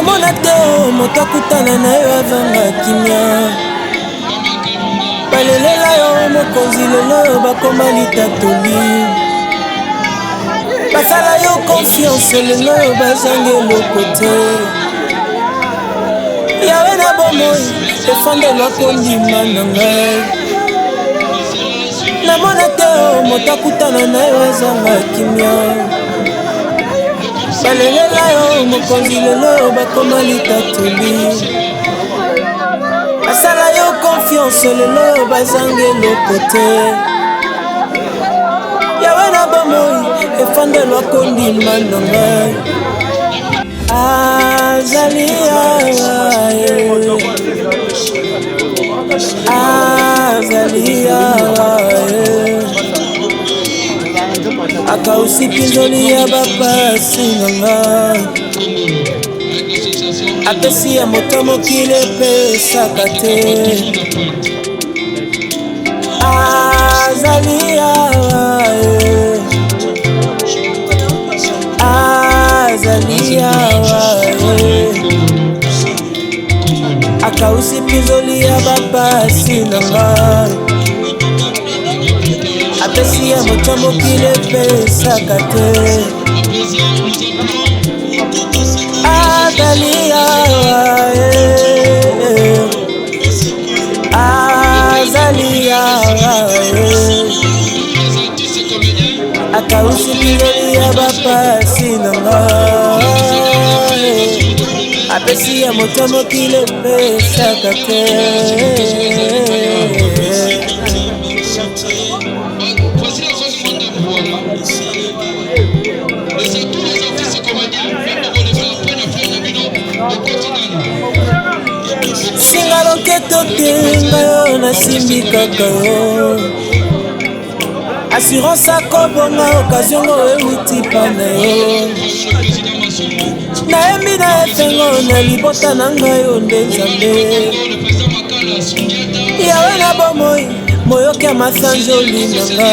namona te moto akutana na yo avanga kimia balelela yo mokonzi lelo bakoma litatoli basala yo confiance lelo bazangi eloko te yawe na bomoi efandelo akondima na ngai namona te moto akutana na yo azanga kimia balelela yo mokonzi lelo bakoma litatoli basala yo confiance lelo bazangi eloko te yawe na bomoi efandelo akondima na ngai azali awa azali awa akausi pinzoli ya bapasi na ngai apesi ya moto mokili epesaka te azali awa azali awa akausi pinzoli ya bapasi na ngai apesi ya moto mokili epesaka te azali awa azali awa akausi pinzoli ya bapasi na ngai apesi ya moto mokili epesaka te singa loketo te ngayo nasimbi kaka yo assurance akobonga occasion ngo euti pana yo nayembi na efengo na libota na ngai yo nde nzambe yawe na bomoi moyoki ya masanzoli na nga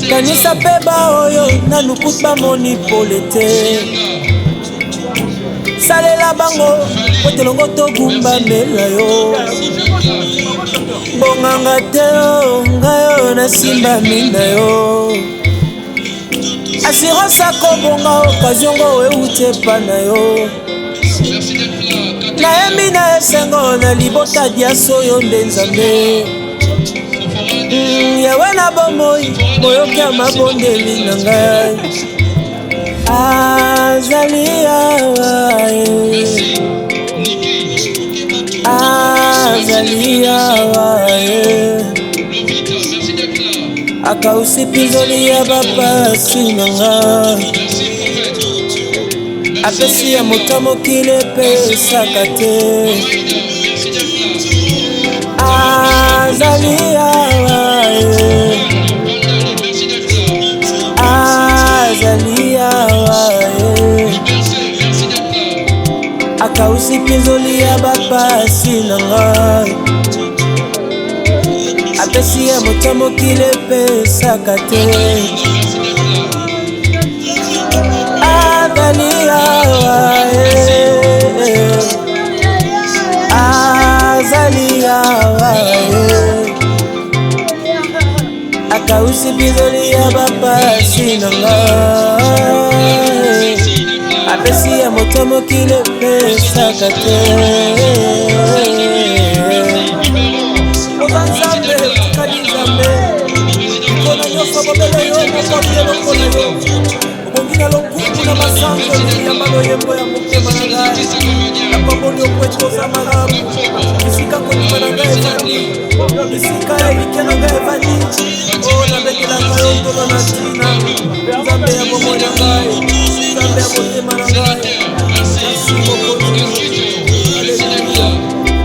kanisa mpe baoyo nanukuti bamoni pole te salela bango po telongo togumbamela yo bonganga te ngayo nasimbami na yo assurance akobonga occasion ngo euti epa na yo nayembi na esengo na libota diaso yo nde nzambe yawe na bomoi moyoki ya mabondeli na ngai azali awa azali awa akausi pinzoli ya bapasi na ngai apesi ya moto mokili epesaka te azali awa azali awa akausi pinzoli ya bapasi na ngai apesi ya moto mokili epesaka te azali awa azali awa akausi pinzoli ya bapasi na ngai apesi ya moto mokili epesaka te oza nzambe otikali nzambe likolo nyonso bobele yo mokotie lokola yo obongi na lokumu na masanzoli yamba loyembo ya motema na ngai napamboli okwetoza malamu bisika kondima na ngai evandi bisika ya like na ngai evandi o nabekelaka yo ntolo na ntina nzambe ya bomoi na ngai nzambe ya motema na ngai merci mokonzi alléluia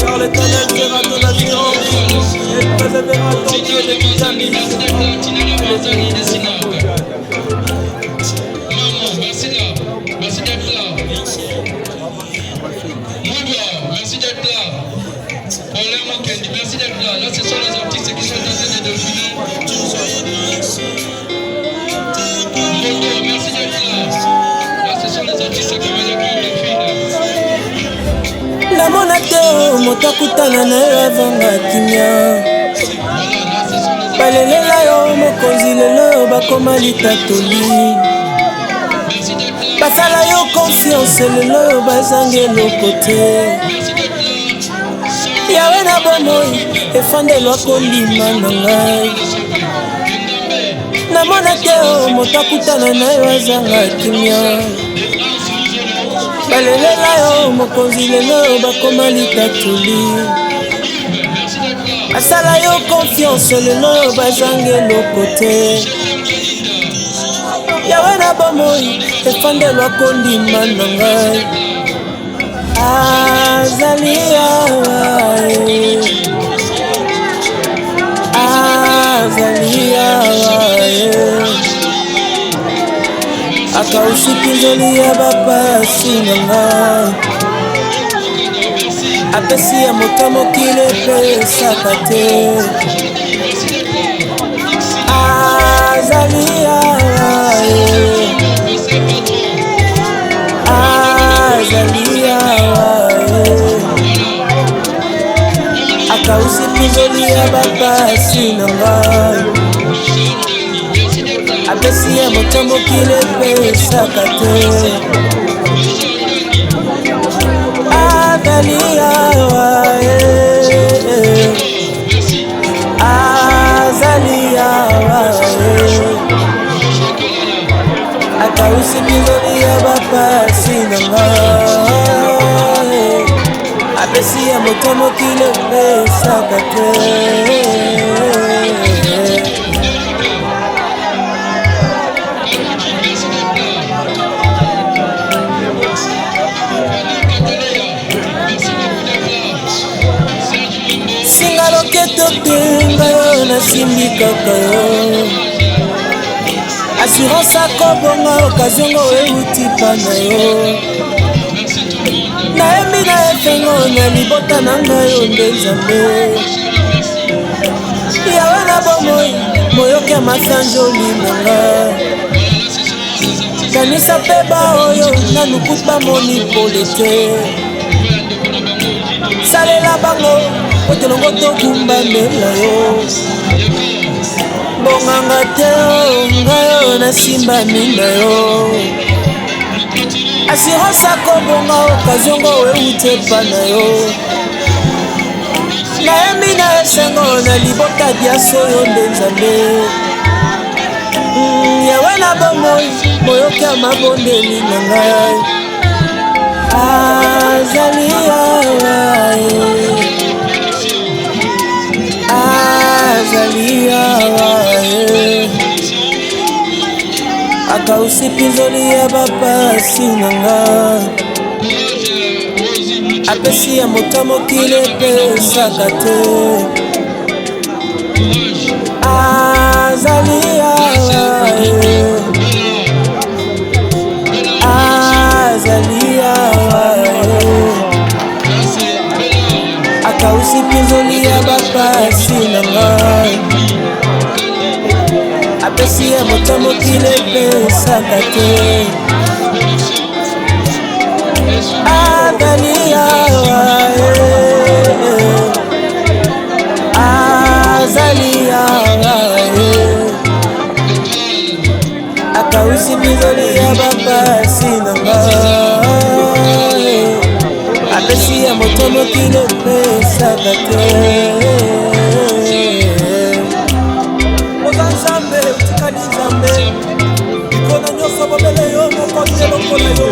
car l'éternel sera ton assurance et préservera ton Dieu de toute merci d'être là. Merci d'être là. Là, ce sont les artistes qui sont en train de défiler. Merci d'être là. Là, ce sont les artistes qui vont défiler. namona te moto akutana na yo avanga kimia balelela yo mokonzi lelo bakoma litatoli basala yo confiance lelo bazangi eloko te yawe na bomoi efandelo akondima na ngai namona te moto akutana na yo azanga kimia balelela yo mokonzi lelo bakoma litatoli asala yo confiance lelo bazangi eloko te yawe na bomoi efandelo akondima na ngai azali awa azali awa akausi pinzoli ya bapasi na ngai apesi ya moto mokili epesaka te azali awa azali awa akausi pinzoli ya bapasi na ngai apesi ya moto mokili epesaka te azali awa azali awa akausi pinzoli ya bapasi na ngai apesi ya moto mokili epesaka te singa loketo tenga yo nasimbi kaka yo assurance akobonga okaziongo euti pa na yo nayembi na efengo na libota na ngai yo nde nzambe yawe na bomoi moyoki ya masanjoli na nga kanisa mpe baoyo nanukuti bamoni pole te salela bango otelongo tokumbamela yo bonganga te ngai yo nasimbami na yo assurance akobonga okaziongo euti epa na yo nayembi na esengo na libota biaso yo nde nzambe yawe na bomoi moyoki ya mabondeli na ngai azali awa azali awa akausi pinzoli ya bapasi na ngai apesi ya moto mokili epesaka te azali awa azali awa akausi pinzoli ya bapasi na ngai apesi ya moto mokili epesaka te azali awa azali awa akausi pinzoli ya bapasi na ngai apesi ya moto mokili epesaka te oza nzambe otikali nzambe likona nyonso bobele yo mokonzi lokola yo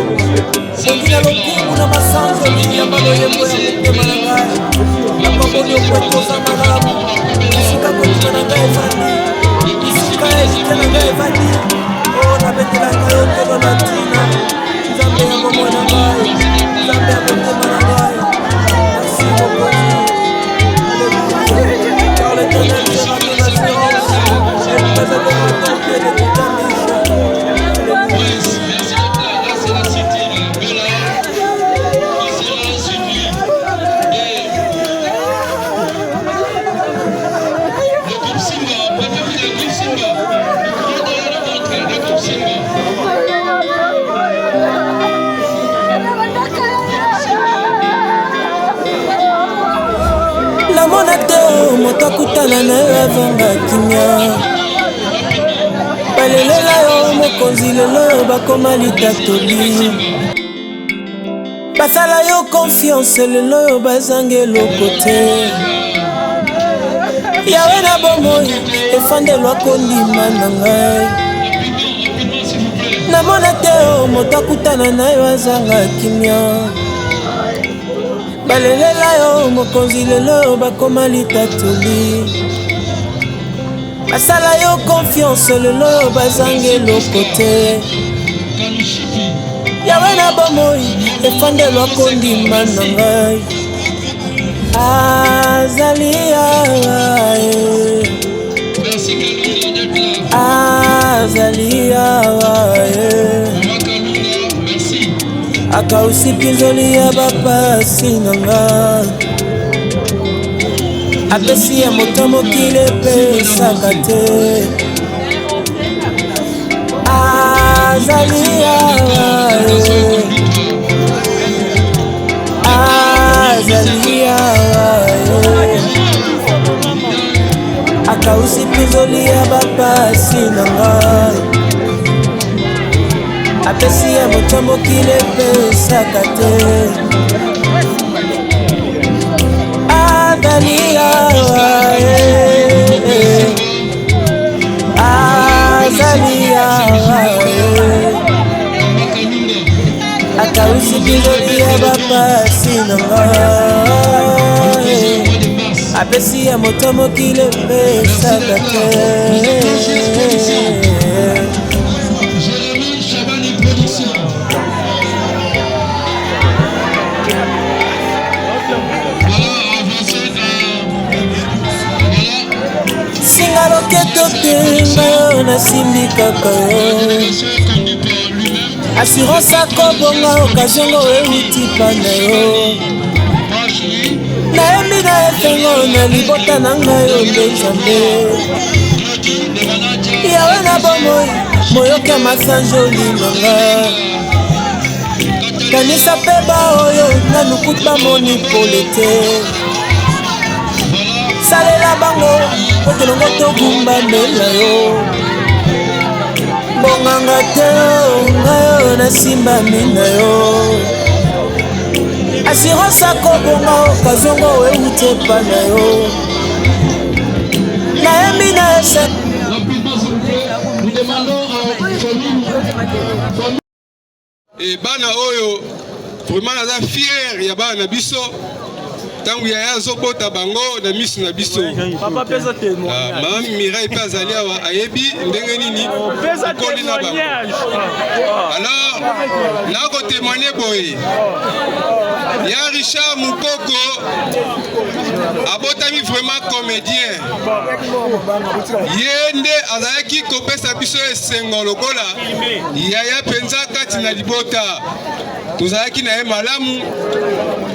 songina lokumu na masanzoli ya maloyembo ya motema na ngai nakomoni okwetoza malamu isika kotima na ngai evandi isika ezike na ngai evandi o nabetelaka yo tolo na ntina nzambe ya bomoi na ngai nzambe ya motema na ngai merci mokonzi car l'éternel sera ton assurance et préservera ton pied de toute ambition. namona te moto akutana na yo avanga kimia balelela yo mokonzi lelo bakoma litatoli basala yo confiance lelo bazange eloko te yawe na bomoi efandelwa kondima na ngai namona te moto akutana na yo azanga kimia balelela yo mokonzi lelo bakoma litatoli basala yo confiance lelo bazange eloko te yawe na bomoi efandelwa kondima na ngai azali awa azali awa akausi pinzoli ya bapasi na nga apesi ya moto mokili epesaka te azali awa azali awa akausi pinzoli ya bapasi na nga apesi ya moto mokili epesaka te azali awa azali awa akausi pinzoli ya bapasi na nga apesi ya moto mokili epesaka te singa loketo te ngayo nasimbi kaka yo assurance akobonga okaziongo euti pa na yo nayembi na efengo na libota na ngai yo nde nzambe yawe na bomoi moyoki ya masange olinganga kanisa mpe baoyo nanukuti bamoni pole te salela bango po telongo togumbamela yo bonganga te ngayo nasimbami na yo assurance akobonga okazongo euti epa na yo nayembi na ese bana oyo vraiment naza fier ya bana na biso ntango yaya azobota bango na miso na biso mama Mireille mpe azali awa ayebi ndenge nini okoli na bango alors nakotémoigne boye ya Richard Mukoko abotami vraiment comédien ye nde azalaki kopesa biso esengo lokola yaya mpenza kati na libota tozalaki na ye malamu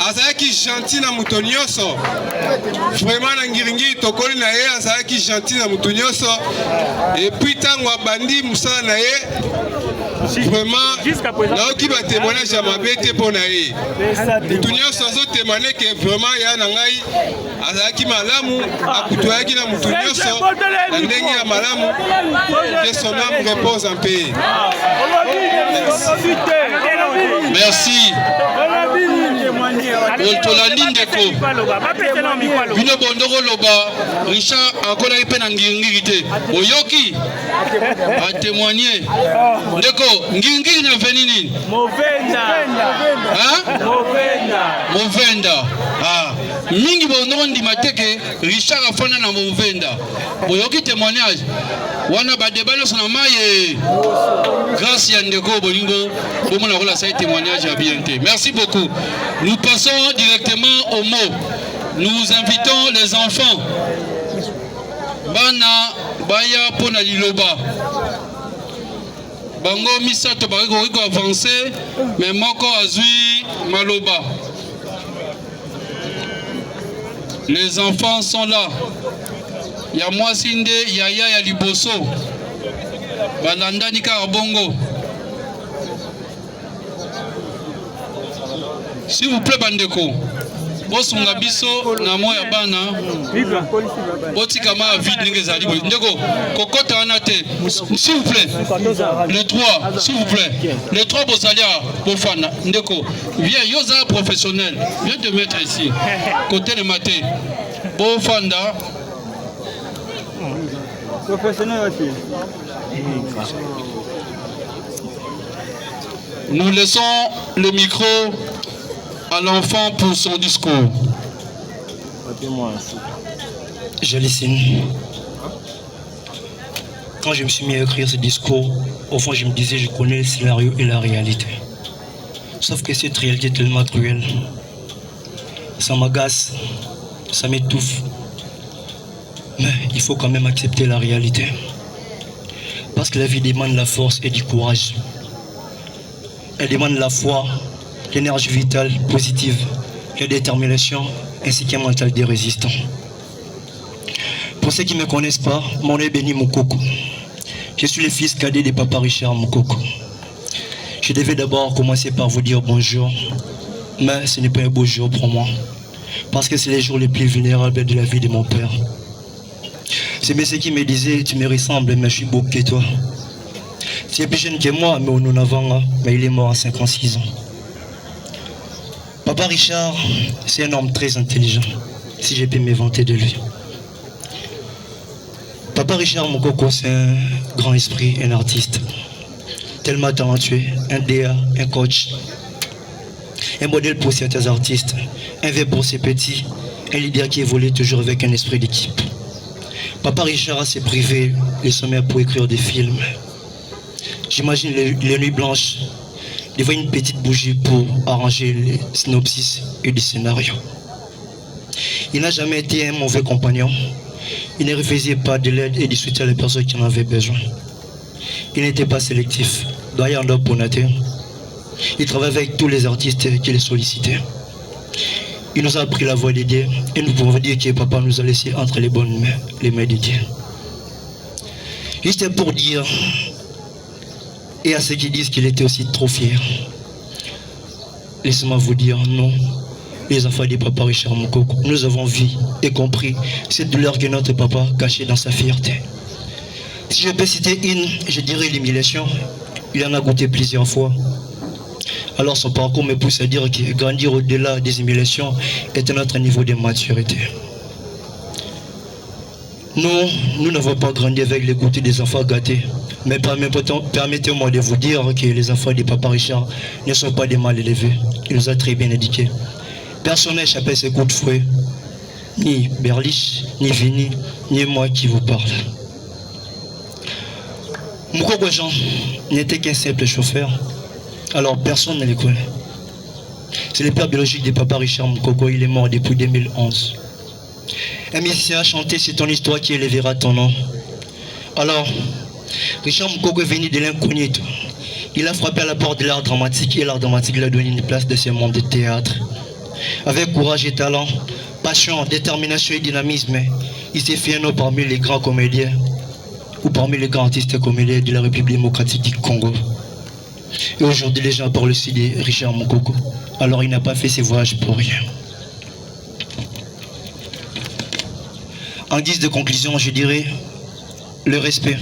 azalaki gentil na moto nyonso vraiment na ngiringiri tokoli na ye azalaki gentil na moto nyonso epuis ntango abandi mosala na ye vraiment naoki batémoignage ya mabe te mpo na ye moto nyonso azotémoigne ke vraiment ya na ngai azalaki malamu akutoyaki na moto nyonso na ndenge ya malamu que son âme repose en paix. Merci. Tolandi ndeko bino bondoko loba Richard akolaki mpe na ngingiri te oyoki atémoigné ndeko ngingiri na veni nini movenda mingi bondoko ndima teke Richard afanda na movenda boyoki témoignage wana badeba nyonso na maye grâce ya ndeko bolingo bomona kola sa témoignage ya bien te. Merci beaucoup. Nous passons directement au mot. Nous invitons les enfants. Bana baya pona liloba. Bango misato bako avancer mais moko azui maloba. Les enfants sont là. Ya mwasi nde yaya ya liboso. Balandani ka bongo. S'il vous plaît, Bandeko, bosunga biso na moya bana botikama vide ndenge ezali boye ndeko kokota wana te s'il vous plaît les trois s'il vous plaît les trois bozalia bofana ndeko viens yoza professionnel viens te mettre ici côté le matin bofanda professionnel aussi. Nous laissons le micro à l'enfant pour son discours. J'hallucine. Quand je me suis mis à écrire ce discours, au fond je me disais je connais le scénario et la réalité. Sauf que cette réalité est tellement cruelle. Ça m'agace, ça m'étouffe. Mais il faut quand même accepter la réalité. Parce que la vie demande la force et du courage. Elle demande la foi, l'énergie vitale positive, la détermination ainsi qu'un mental des résistants. Pour ceux qui ne me connaissent pas, mon nom est Béni Moukoko. Je suis le fils cadet de Papa Richard Moukoko. Je devais d'abord commencer par vous dire bonjour, mais ce n'est pas un beau jour pour moi, parce que c'est les jours les plus vulnérables de la vie de mon père. C'est monsieur qui me disait, tu me ressembles, mais je suis beau que toi. Tu es plus jeune que moi, mais nous n'avons, mais il est mort à 56 ans. Papa Richard, c'est un homme très intelligent, si je peux me vanter de lui. Papa Richard Moukoko, c'est un grand esprit, un artiste, tellement talentueux, un DA, un coach, un modèle pour certains artistes, un verre pour ses petits, un leader qui évolue toujours avec un esprit d'équipe. Papa Richard s'est privé les sommaires pour écrire des films. J'imagine les nuits blanches, devant une petite bougie pour arranger les synopsis et les scénarios. Il n'a jamais été un mauvais compagnon. Il ne refusait pas de l'aide et du soutien à les personnes qui en avaient besoin. Il n'était pas sélectif. D'ailleurs, il travaillait avec tous les artistes qui les sollicitaient. Il nous a appris la voie de Dieu et nous pouvons dire que papa nous a laissé entre les bonnes mains, les mains de Dieu. Juste pour dire, et à ceux qui disent qu'il était aussi trop fier, laissez-moi vous dire, non, les enfants de papa Richard Moukoko, nous avons vu et compris cette douleur que notre papa cachait dans sa fierté. Si je peux citer une, je dirais l'humiliation. Il en a goûté plusieurs fois. Alors son parcours me pousse à dire que grandir au-delà des humiliations est un autre niveau de maturité. Nous n'avons pas grandi avec les goûters des enfants gâtés. Mais permettez-moi de vous dire que les enfants de Papa Richard ne sont pas des mal élevés. Il nous a très bien éduqués. Personne n'a échappé à ses coups de fouet. Ni Berlich, ni Vini, ni moi qui vous parle. Moukoko Jean n'était qu'un simple chauffeur. Alors personne ne le connaît. C'est le père biologique de Papa Richard Moukoko. Il est mort depuis 2011. Un musicien a chanté, c'est ton histoire qui élèvera ton nom. Alors, Richard Moukoko est venu de l'incognito. Il a frappé à la porte de l'art dramatique et l'art dramatique lui a donné une place dans ce monde de théâtre. Avec courage et talent, passion, détermination et dynamisme, il s'est fait un nom parmi les grands comédiens ou parmi les grands artistes comédiens de la République démocratique du Congo. Et aujourd'hui, les gens parlent aussi de Richard Moukoko. Alors, il n'a pas fait ses voyages pour rien. En guise de conclusion, je dirais le respect.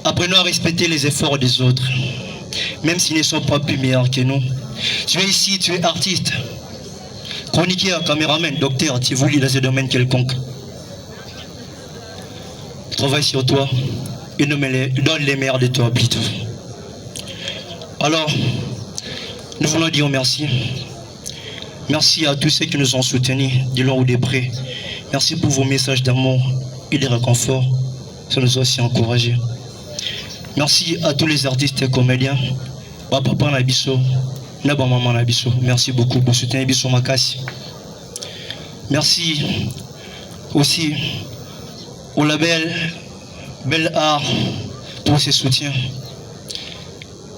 Apprenons à respecter les efforts des autres, même s'ils ne sont pas plus meilleurs que nous. Tu es ici, tu es artiste, chroniqueur, caméraman, docteur, tu évolues dans ce domaine quelconque. Travaille sur toi et donne les meilleurs de toi plutôt. Alors, nous voulons dire merci. Merci à tous ceux qui nous ont soutenus, de loin ou de près. Merci pour vos messages d'amour et de réconfort. Ça nous a aussi encouragés. Merci à tous les artistes et comédiens. Papa Nabiso, Naba Maman Nabiso. Merci beaucoup pour soutenir Biso Makasi. Merci aussi au label Bel Art pour ses soutiens.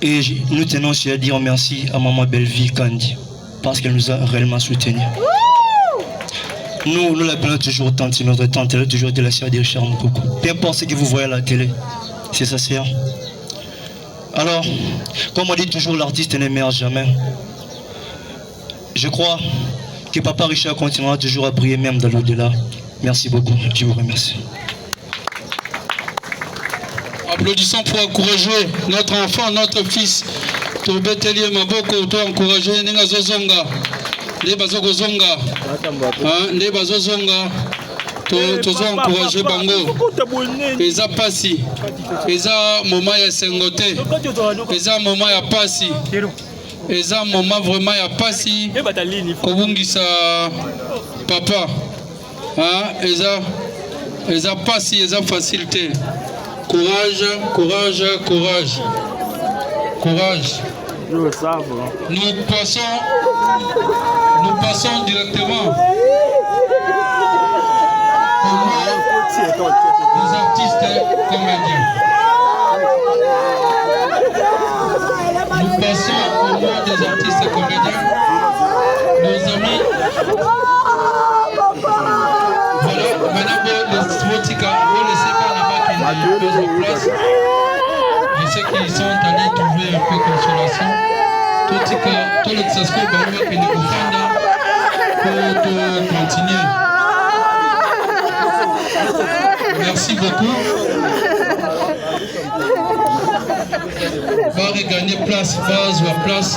Et nous tenons aussi à dire merci à Maman Belleville Kandi parce qu'elle nous a réellement soutenus. Nous l'appelons toujours tante, notre tante, elle a toujours été la sœur de Richard Moukoko. Peu importe ce que vous voyez à la télé, c'est sa sœur. Alors, comme on dit toujours, l'artiste ne meurt jamais. Je crois Que Papa Richard continuera toujours à prier même dans l'au-delà. Merci beaucoup. Dieu vous remercie. Applaudissons pour encourager notre enfant, notre fils. Tobeteli maboko to encourager ninga zozonga. Ndebazo zonga. Ndebazo zonga. Tozo encourager bango. Eza pasi. Eza moment ya sengote. Eza moment ya pasi. Eza moment vraiment ya pasi. Kobungisa papa. Eza pasi, eza facilité. Courage, courage, courage. Courage. Nous passons directement aux artistes comédiens. Nous passons au nom des artistes comédiens, nos amis. Voilà, maintenant le Svotika, vous laissez pas là-bas qu'ils posent en place. Je sais qu'ils sont allés trouver un peu consolation. Tout le Tsasko Bamba qui nous confondent pour continuer. Merci beaucoup. Va regagner place, phase ou place.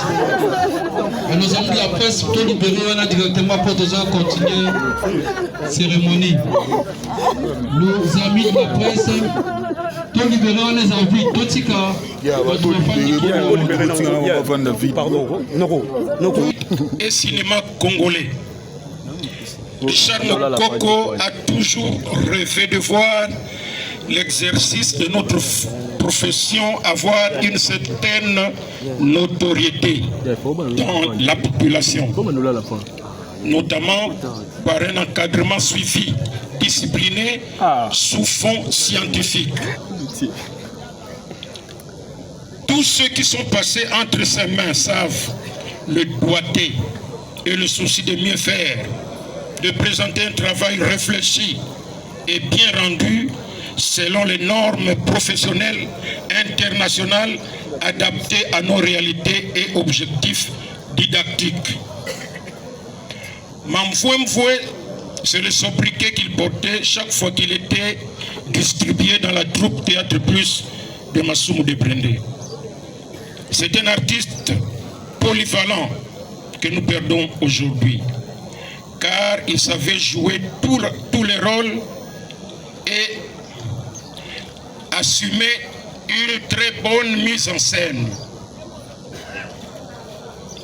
Et nos amis de la presse, tout libéré, on a directement pour continuer la cérémonie. Nos amis de la presse, tout libéré, on les invite. Tout ce et cinéma congolais. Richard Mokoko a toujours rêvé de voir l'exercice de notre profession avoir une certaine notoriété dans la population, notamment par un encadrement suivi, discipliné, sous fond scientifique. Tous ceux qui sont passés entre ses mains savent le doigté et le souci de mieux faire, de présenter un travail réfléchi et bien rendu selon les normes professionnelles internationales adaptées à nos réalités et objectifs didactiques. Mamfoué, c'est le sobriquet qu'il portait chaque fois qu'il était distribué dans la troupe Théâtre Plus de Massoumou de Brendé. C'est un artiste polyvalent que nous perdons aujourd'hui, car il savait jouer tous les rôles et assumer une très bonne mise en scène.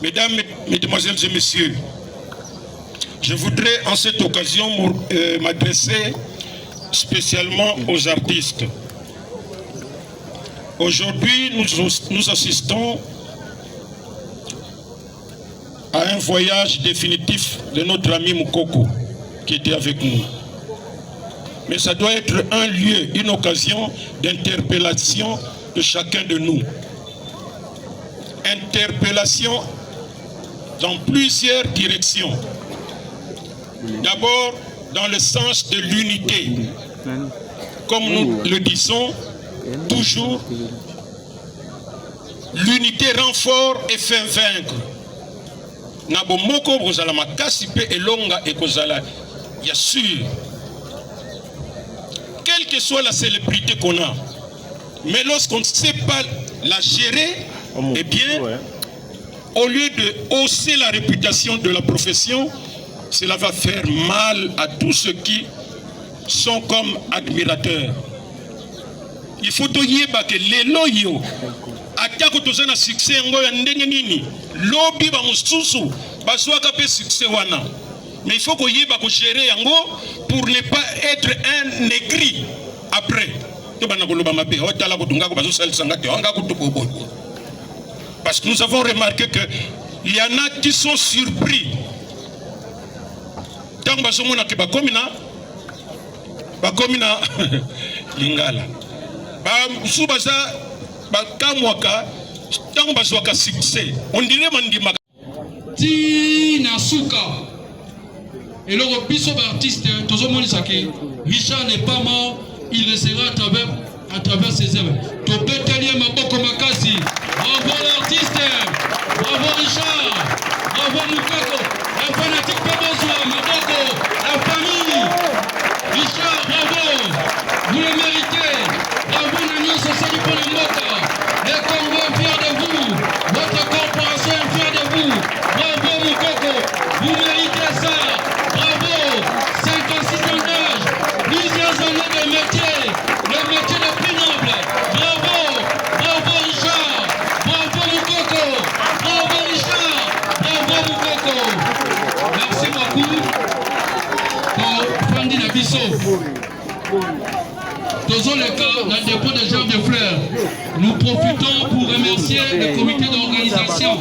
Mesdames, Mesdemoiselles et Messieurs, je voudrais en cette occasion m'adresser spécialement aux artistes. Aujourd'hui, nous assistons à un voyage définitif de notre ami Mokoko qui était avec nous. Mais ça doit être un lieu, une occasion d'interpellation de chacun de nous. Interpellation dans plusieurs directions. D'abord, dans le sens de l'unité. Comme nous le disons toujours, l'unité rend fort et fait vaincre. Nabomoko bozala makasi pe elonga ekozala bien sûr. Quelle que soit la célébrité qu'on a, mais lorsqu'on ne sait pas la gérer, eh bien, au lieu de hausser la réputation de la profession, cela va faire mal à tous ceux qui sont comme admirateurs. Il faut dire que les loyaux, atako tozana succès ngoya ndenge nini, lobi ba mususu baswaka pe succès wana. Mais il faut qu'on y ait gérer pour ne pas être un négri après. Parce que nous avons remarqué qu'il y en a qui sont surpris. Tant que bakomina lingala. On dirait mandima. Tina Souka. Et le biso artiste, tout le monde sait que Richard n'est pas mort, il le sera à travers ses œuvres. Topeteli Maboko Makasi. Bravo l'artiste, bravo Richard, bravo Mukako, un fanatique pas beaucoup pour Fandi Nabiso. Dans le cas, dans le dépôt de gerbes de fleurs, nous profitons pour remercier le comité d'organisation.